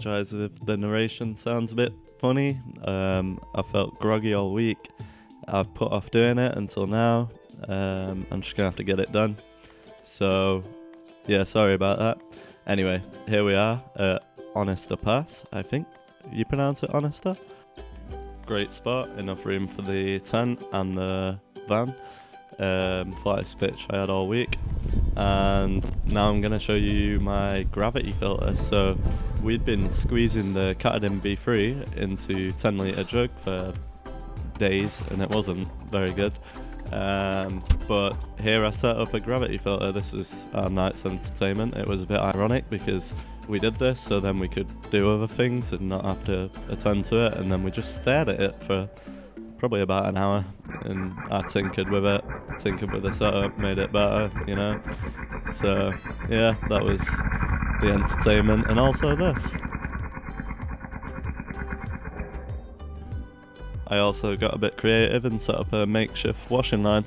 apologise if the narration sounds a bit funny. I felt groggy all week. I've put off doing it until now. I'm just going to have to get it done. So, yeah, sorry about that. Anyway, here we are at Honister Pass, I think. You pronounce it Honister? Great spot, enough room for the tent and the van. Flattest pitch I had all week. And now I'm going to show you my gravity filter. So we'd been squeezing the Katadyn B3 into 10 litre jug for days and it wasn't very good. But here I set up a gravity filter. This is our night's entertainment. It was a bit ironic because we did this so then we could do other things and not have to attend to it, and then we just stared at it for probably about an hour and I tinkered with the setup, made it better, you know. So yeah, that was the entertainment, and also this. I also got a bit creative and set up a makeshift washing line.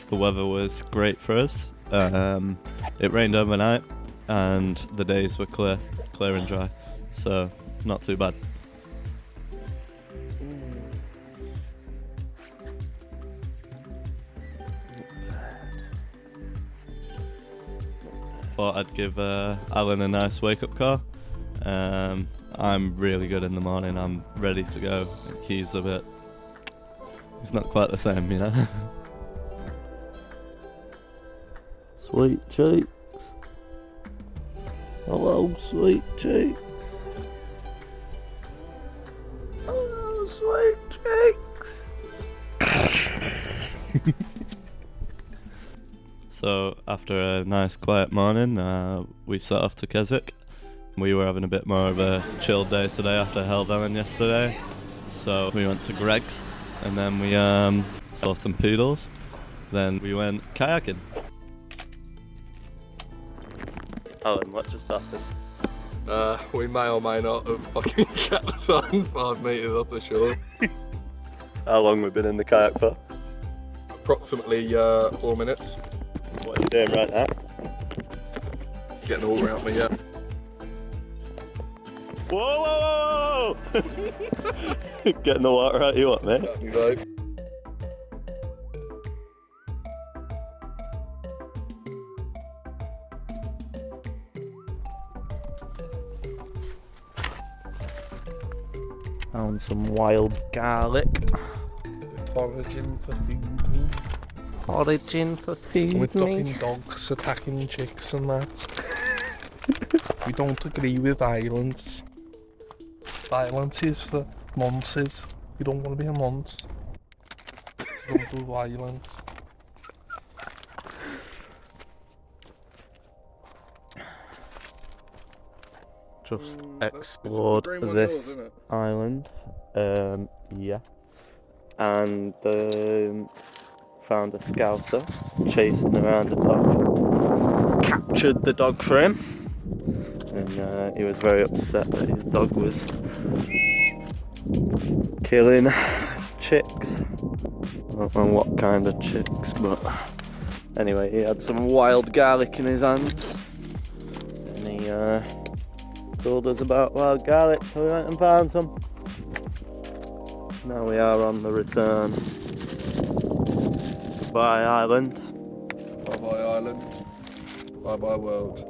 The weather was great for us. It rained overnight and the days were clear and dry, so not too bad. Thought I'd give Alan a nice wake-up call. I'm really good in the morning, I'm ready to go. He's not quite the same, you know. Sweet cheeks. Hello, sweet cheeks. Hello, sweet cheeks. So after a nice quiet morning, we set off to Keswick. We were having a bit more of a chill day today after Helvellyn yesterday. So we went to Crags and then we saw some poodles. Then we went kayaking. Alan, what just happened? We may or may not have fucking shut on 5 metres off the shore. How long we been in the kayak for? Approximately 4 minutes. What are you doing right now? Getting the water out me, yeah. Whoa, whoa, whoa! Getting the water out you what, mate? That'd be right. Found some wild garlic. Foraging for food. Foraging for food. We're talking dogs attacking chicks and that. We don't agree with violence. Violence is for nonces. You don't want to be a nonce. You don't do violence. Just explored this island. Yeah. And found a scouser chasing around a dog. Captured the dog for him. And he was very upset that his dog was killing chicks. I don't know what kind of chicks, but anyway, he had some wild garlic in his hands. And he told us about wild garlic, so we went and found some. Now we are on the return. Goodbye, island. Bye bye, island. Bye bye, world.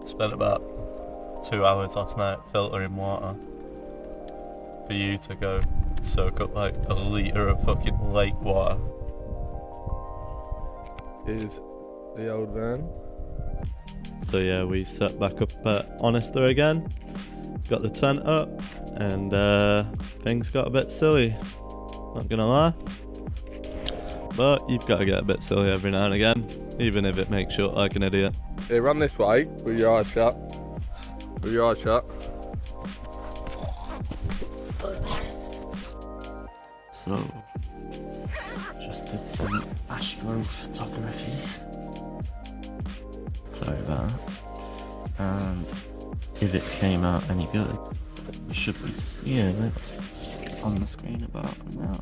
Spent about 2 hours last night filtering water for you to go soak up like a litre of fucking lake water. Here's the old van. So yeah, we set back up at Honister again, got the tent up, and things got a bit silly, not gonna lie. But you've got to get a bit silly every now and again, even if it makes you look like an idiot. Hey, run this way with your eyes shut. With your eyes shut. So, just did some astrophotography. Sorry about that. And if it came out any good, you should be seeing it on the screen about now.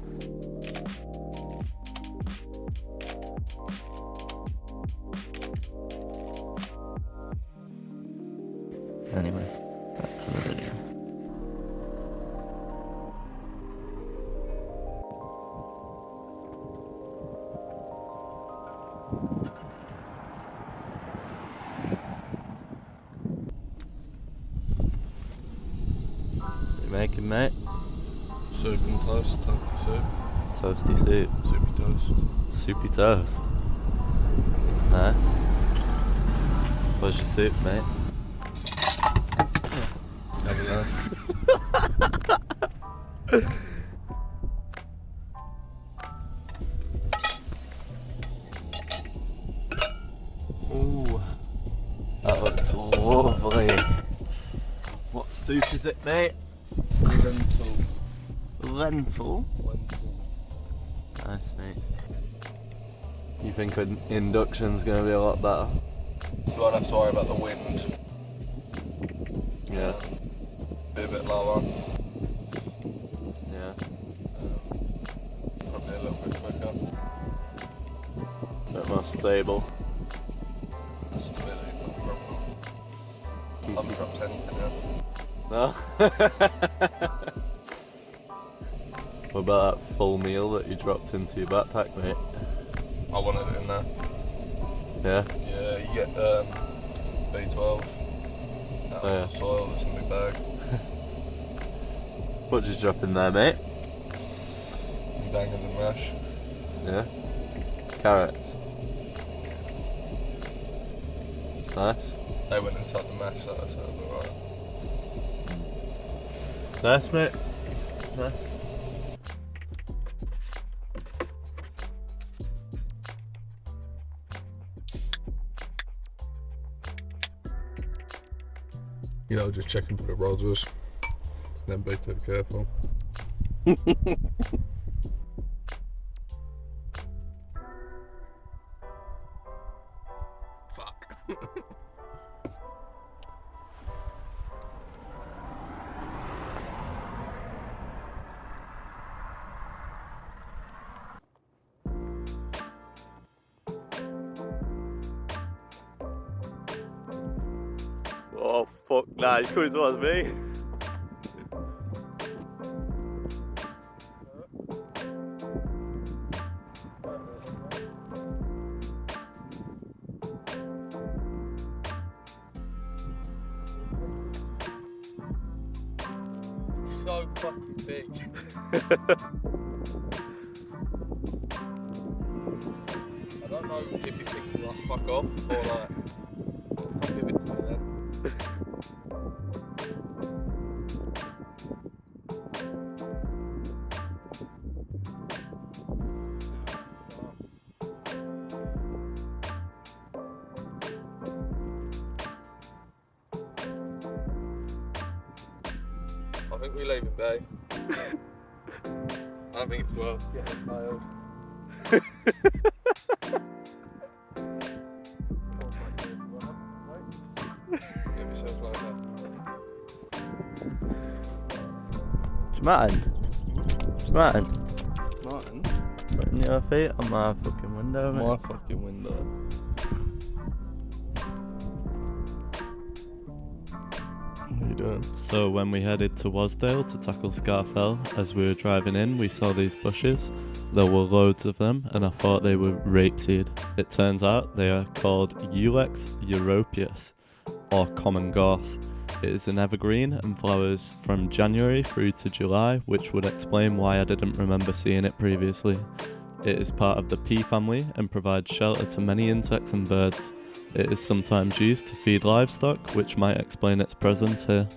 Anyway, back to the video. What you making, mate? Soup and toast, toasty soup. Toasty soup. Soupy toast. Soupy toast. Nice. Where's your soup, mate? Have a know. Ooh, that looks lovely. What soup is it, mate? Lentil. Lentil? Nice, mate. You think an induction's going to be a lot better? You won't have to worry about the wind. Yeah. Be a bit lower. Yeah. Probably a little bit quicker. Bit more stable. Stability, not a problem. I haven't dropped anything yet. No? What about that full meal that you dropped into your backpack, mate? I wanted it in there. Yeah? Yeah, you get B12 out Oh, yeah. of the soil that's in my bag. What did you drop in there, mate? Bangers and mash. Yeah? Carrots. Nice. They went inside the mash, so it was alright. Nice, mate. Nice. You know, just checking for the roses. Then be too careful. Fuck. Oh, fuck, nah, you coming towards me. So fucking big. I don't know if you think like fuck off or like give it to me then. I think we leave in bay. I think it's well getting nailed. Get myself like that. Martin. Martin. Martin? Putting your feet on my fucking window, mate. My fucking window. What are you doing? So when we headed to Wasdale to tackle Scafell, as we were driving in, we saw these bushes. There were loads of them, and I thought they were rapeseed. It turns out they are called Ulex europaeus, or common gorse. It is an evergreen and flowers from January through to July, which would explain why I didn't remember seeing it previously. It is part of the pea family and provides shelter to many insects and birds. It is sometimes used to feed livestock, which might explain its presence here.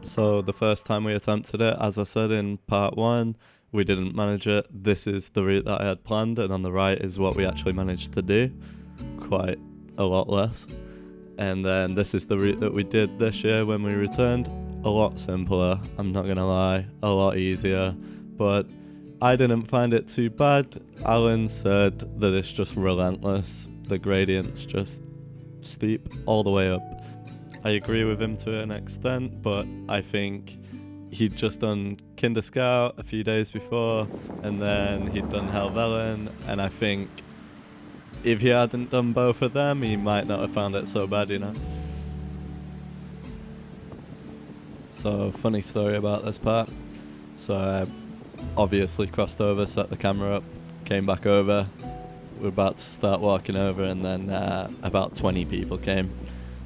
So the first time we attempted it, as I said in part 1, we didn't manage it. This is the route that I had planned, and on the right is what we actually managed to do. Quite a lot less. And then this is the route that we did this year when we returned. A lot simpler, I'm not gonna lie, a lot easier. But I didn't find it too bad. Alan said that it's just relentless. The gradient's just steep all the way up. I agree with him to an extent, but I think he'd just done Kinder Scout a few days before, and then he'd done Helvellyn, and I think if he hadn't done both of them, he might not have found it so bad, you know. So, funny story about this part. So I obviously crossed over, set the camera up, came back over. We're about to start walking over, and then about 20 people came,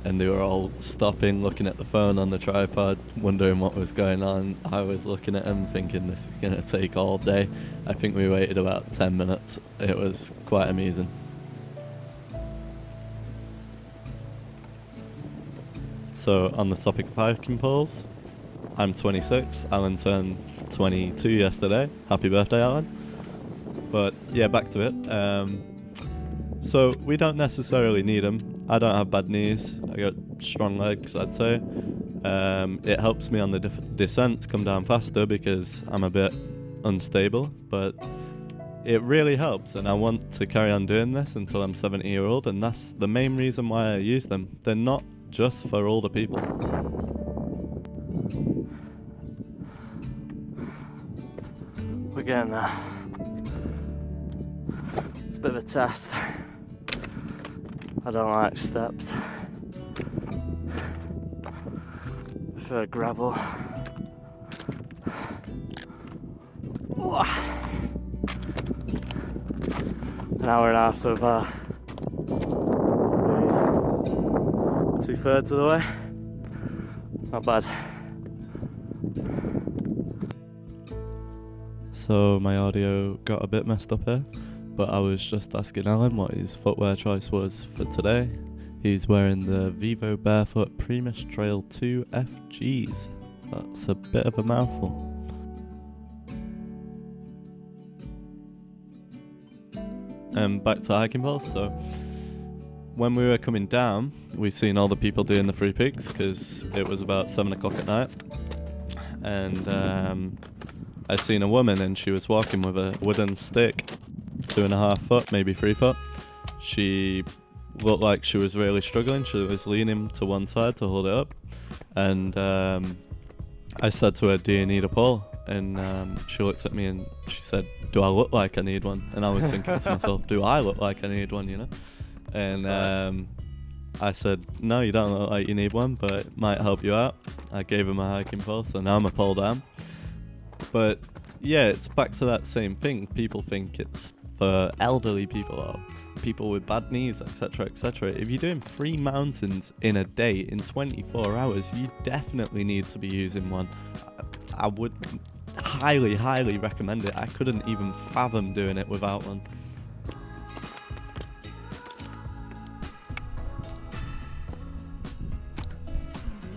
and they were all stopping, looking at the phone on the tripod, wondering what was going on. I was looking at them thinking this is going to take all day. I think we waited about 10 minutes. It was quite amusing. So on the topic of hiking poles, I'm 26. Alan turned 22 yesterday. Happy birthday, Alan. But yeah, back to it. So we don't necessarily need them. I don't have bad knees. I got strong legs, I'd say. It helps me on the descent to come down faster because I'm a bit unstable, but it really helps, and I want to carry on doing this until I'm 70 years old, and that's the main reason why I use them. They're not just for older people. We're getting there. It's a bit of a test. I don't like steps. I prefer gravel. An hour and a half so far. 2/3 of the way. Not bad. So my audio got a bit messed up here, but I was just asking Alan what his footwear choice was for today. He's wearing the Vivo Barefoot Primus Trail 2 FGs. That's a bit of a mouthful. Back to hiking poles. So when we were coming down, we seen all the people doing the free peaks because it was about 7 o'clock at night, and I seen a woman, and she was walking with a wooden stick, 2.5 foot, maybe 3 foot. She looked like she was really struggling. She was leaning to one side to hold it up, and I said to her, "Do you need a pole?" And she looked at me and she said, "Do I look like I need one?" And I was thinking to myself, do I look like I need one, you know? And I said, "No, you don't look like you need one, but it might help you out." I gave her my hiking pole, so now I'm a pole down. But yeah, it's back to that same thing. People think it's for elderly people or people with bad knees, etc., etc. If you're doing 3 mountains in a day in 24 hours, you definitely need to be using one. I would highly recommend it. I couldn't even fathom doing it without one.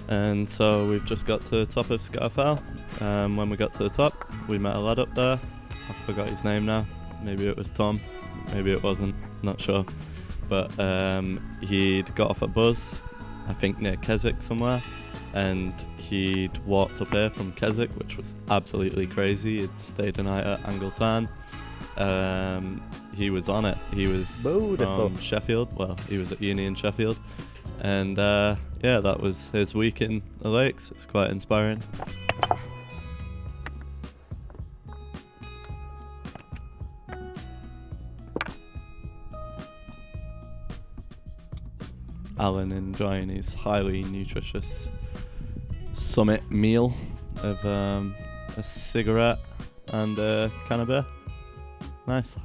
And so we've just got to the top of Scafell. When we got to the top, we met a lad up there. I forgot his name now. Maybe it was Tom, maybe it wasn't, not sure. But he'd got off at Buzz, I think near Keswick somewhere, and he'd walked up here from Keswick, which was absolutely crazy. He'd stayed a night at Angleton. He was on it. He was from Sheffield. Well, he was at uni in Sheffield. And yeah, that was his week in the lakes. It's quite inspiring. Alan enjoying his highly nutritious summit meal of a cigarette and a can of beer. Nice.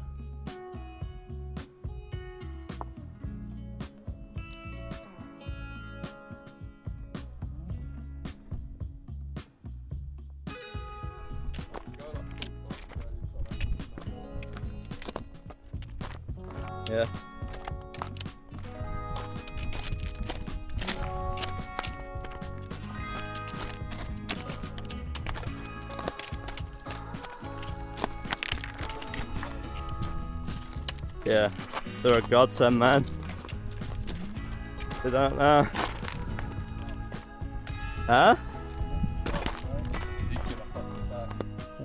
Yeah. Yeah, they're a godsend, man. They don't know. Huh?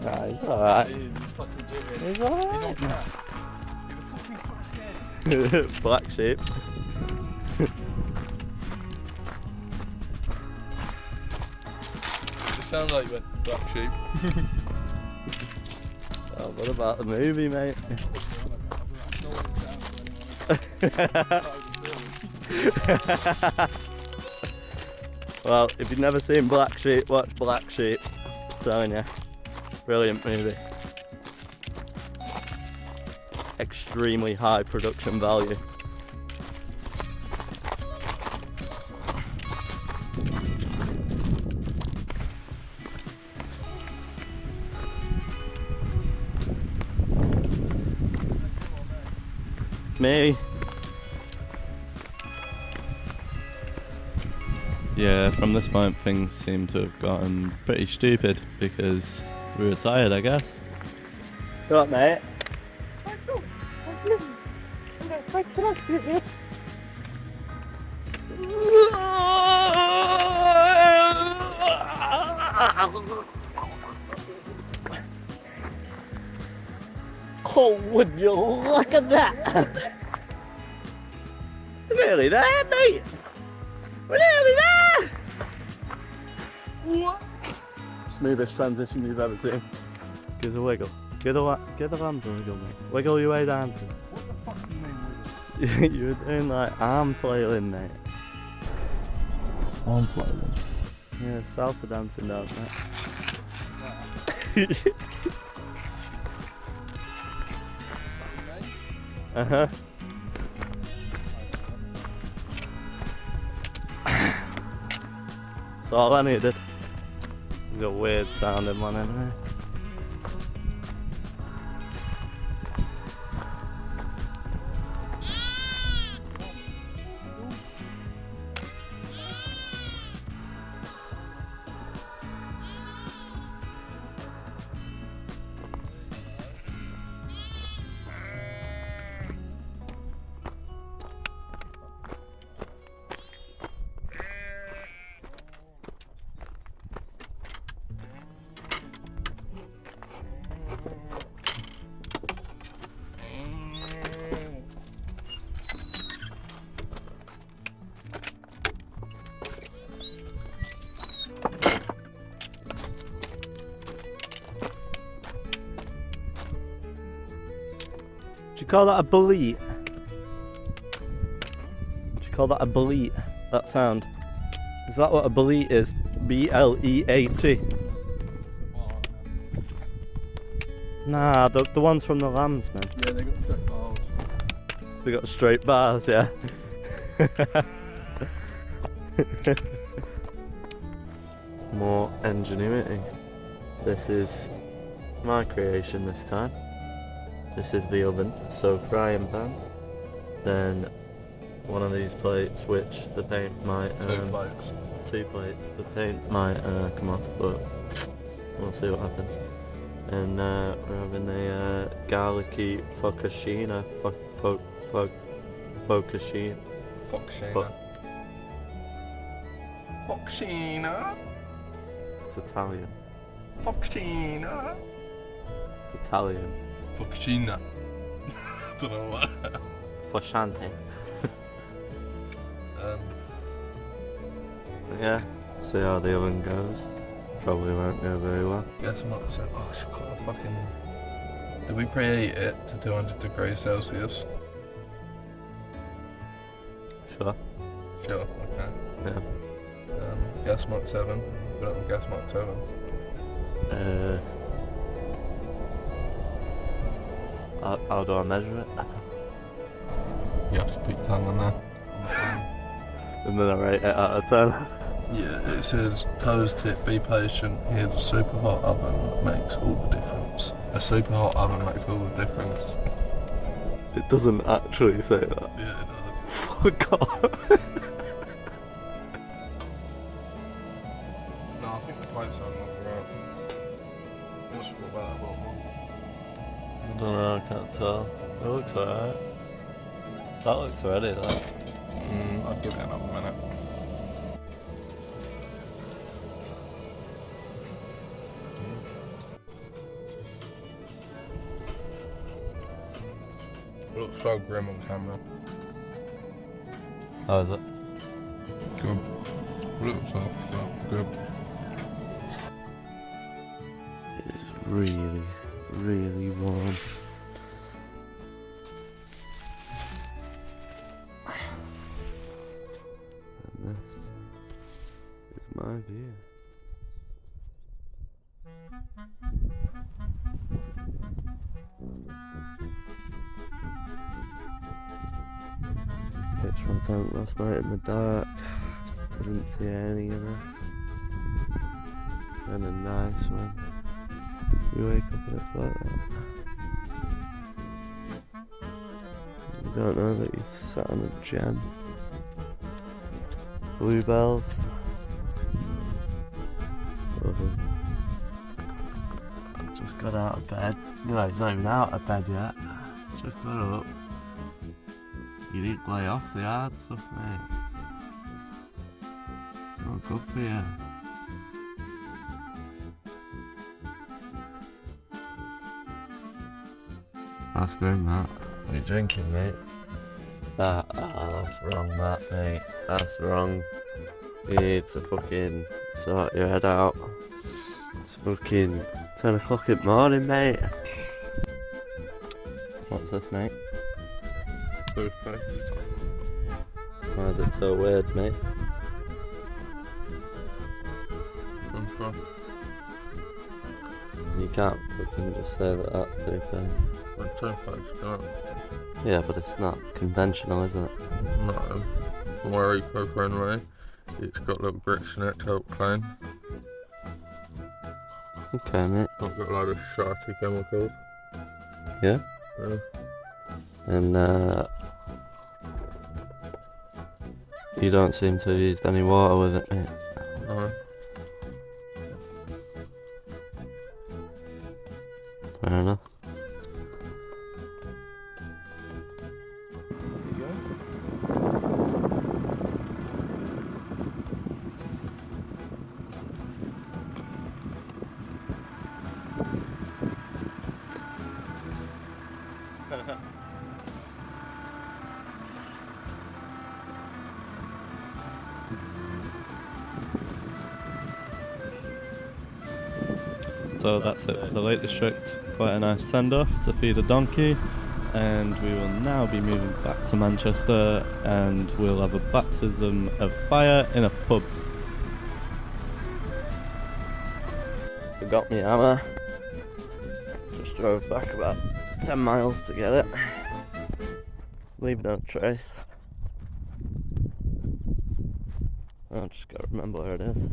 Nah, he's alright. He's alright. Black sheep. sound like you went black sheep. Oh, what about the movie, mate? Well, if you've never seen Black Sheep, watch Black Sheep. I'm telling you, brilliant movie. Extremely high production value. Me. Yeah, from this point things seem to have gotten pretty stupid because we were tired, I guess. What, mate? Oh, would you look at that? We're nearly there, mate! We're nearly there! What? Smoothest transition you've ever seen. Give it a wiggle. Give the arms a wiggle, mate. Wiggle your way down to it. What the fuck do you mean wiggle? You were doing like arm flailing, mate. Arm flailing? Yeah, salsa dancing down there. Uh-huh. That's all I needed. It's got a weird sounding one anyway. Do you call that a bleat? Do you call that a bleat? That sound? Is that what a bleat is? B-L-E-A-T. Nah, the ones from the lambs, man. Yeah, they got straight bars. They got straight bars, yeah. More ingenuity. This is my creation this time. This is the oven, so frying pan. Then one of these plates, which the paint might... Two plates. The paint might come off, but we'll see what happens. And we're having a garlicky focaccia. Focaccia. Foxina. It's Italian. Foxina. It's Italian. Foxina. Don't know what. Fosciante. Yeah, see how the oven goes. Probably won't go very well. Guess I'm not so. Oh, it's got a fucking. Did we preheat it to 200 degrees Celsius? Sure. Sure, okay. Yeah. Gas mark 7. Put it on gas mark 7. How do I measure it? You have to put your tongue on there. And then I rate it out of 10. Yeah, it says toes tip, be patient. Here's a super hot oven, makes all the difference. A super hot oven makes all the difference. It doesn't actually say that. Yeah, it does. Fuck off. No, I think the plates are not right. What's all about a lot more? I don't know, I can't tell. It looks alright. That looks ready though. I'd give it another minute. It looks so grim on camera. How is it? Good. It looks so good. It's really, really warm. And this is my view. Pitched my tent last night in the dark. Couldn't see any of this. Kinda nice when you wake up and it's like that. You don't know that you sat on a gem. Bluebells. Lovely. Just got out of bed. No, he's not even out of bed yet. Just got up. You need to lay off the hard stuff, mate. It's not good for you. That's good, Matt. What are you drinking, mate? That's wrong, Matt, mate. That's wrong. You need to fucking sort your head out. It's fucking 10 o'clock in the morning, mate. What's this, mate? Toothpaste. Why is it so weird, mate? Okay. You can't fucking just say that that's toothpaste. Like toothpaste, can't Yeah, but it's not conventional, is it? No. Don't worry, Coco, anyway. It's got little grits in it to help clean. Okay, mate. Not got a load of shitty chemicals. Yeah? Yeah. And, you don't seem to have used any water with it, mate. No. Fair enough. So that's it for the Lake District. Quite a nice send-off to feed a donkey, and we will now be moving back to Manchester, and we'll have a baptism of fire in a pub. Forgot my hammer. Just drove back about 10 miles to get it. Leave no trace. I just gotta remember where it is.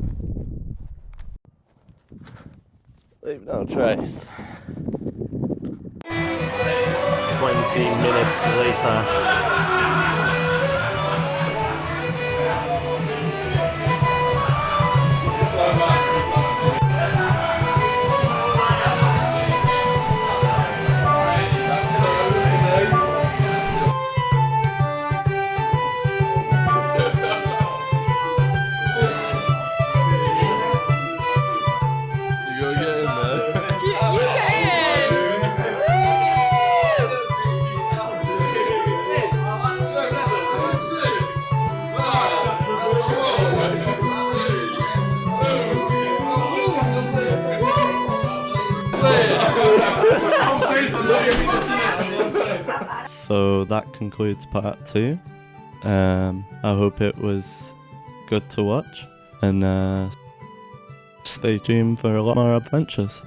Leave no trace. 20 minutes later. So that concludes part 2. I hope it was good to watch, and stay tuned for a lot more adventures.